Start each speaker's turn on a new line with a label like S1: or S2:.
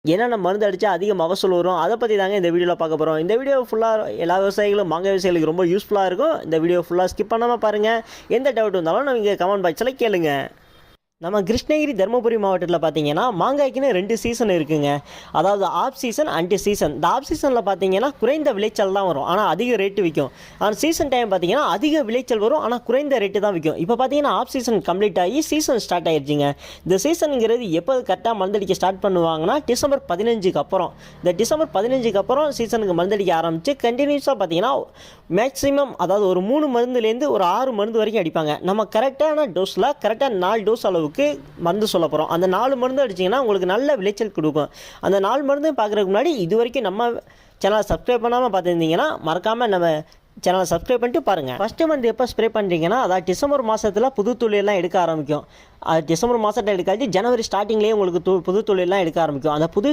S1: என்னென்ன மருந்து அடித்தா அதிக மகசூல் வரும் அதை பற்றி தாங்க இந்த வீடியோவில் பார்க்க போகிறோம். இந்த வீடியோ ஃபுல்லாக எல்லா விவசாயிகளும் மாங்காய் விவசாயிகளுக்கு ரொம்ப யூஸ்ஃபுல்லாக இருக்கும். இந்த வீடியோ ஃபுல்லாக ஸ்கிப் பண்ணாமல் பாருங்கள். எந்த டவுட் இருந்தாலும் நீங்கள் கமெண்ட் பாக்ஸில் கேளுங்க. நம்ம கிருஷ்ணகிரி தருமபுரி மாவட்டத்தில் பார்த்தீங்கன்னா மாங்காய்க்குன்னு 2 சீசன் இருக்குங்க. அதாவது ஆஃப் சீசன் அண்ட் சீசன். இந்த ஆஃப் சீசனில் பார்த்தீங்கன்னா குறைந்த விளைச்சல் தான் வரும், ஆனால் அதிக ரேட்டு விற்கும். ஆனால் சீசன் டைம் பார்த்தீங்கன்னா அதிக விளைச்சல் வரும், ஆனால் குறைந்த ரேட்டு தான் விற்கும். இப்போ பார்த்தீங்கன்னா ஆஃப் சீசன் கம்ப்ளீட் ஆகி சீசன் ஸ்டார்ட் ஆகிடுச்சிங்க. இந்த சீசனுங்கிறது எப்போ கரெக்டாக மருந்தடிக்க ஸ்டார்ட் பண்ணுவாங்கன்னா டிசம்பர் 15க்கு அப்புறம். இந்த டிசம்பர் 15க்கு அப்புறம் சீசனுக்கு மருந்தடிக்க ஆரம்பித்து கண்டினியூஸாக பார்த்தீங்கன்னா மேக்ஸிமம் அதாவது ஒரு 3 மருந்துலேருந்து ஒரு 6 மருந்து வரைக்கும் அடிப்பாங்க. நம்ம கரெக்டான டோஸில் கரெக்டாக 4 டோஸ் அளவுக்கு மருந்து சொல்ல போகிறோம். அந்த 4 மருந்து அடிச்சிங்கன்னா உங்களுக்கு நல்ல விளைச்சல் கொடுக்கும். அந்த 4 மருந்து பார்க்குறதுக்கு முன்னாடி இது வரைக்கும் நம்ம சேனலை சப்ஸ்கிரைப் பண்ணாமல் பார்த்துருந்தீங்கன்னா மறக்காமல் நம்ம சேனலை சப்ஸ்கிரைப் பண்ணிட்டு பாருங்கள். ஃபஸ்ட்டு மருந்து எப்போ ஸ்ப்ரே பண்ணுறீங்கன்னா அதாவது டிசம்பர் மாதத்தில் புது துளியெல்லாம் எடுக்க ஆரம்பிக்கும். டிசம்பர் மாதத்தில் எடுக்காது, ஜனவரி ஸ்டார்டிங்லேயே உங்களுக்கு புது துளியெல்லாம் எடுக்க ஆரம்பிக்கும். அந்த புது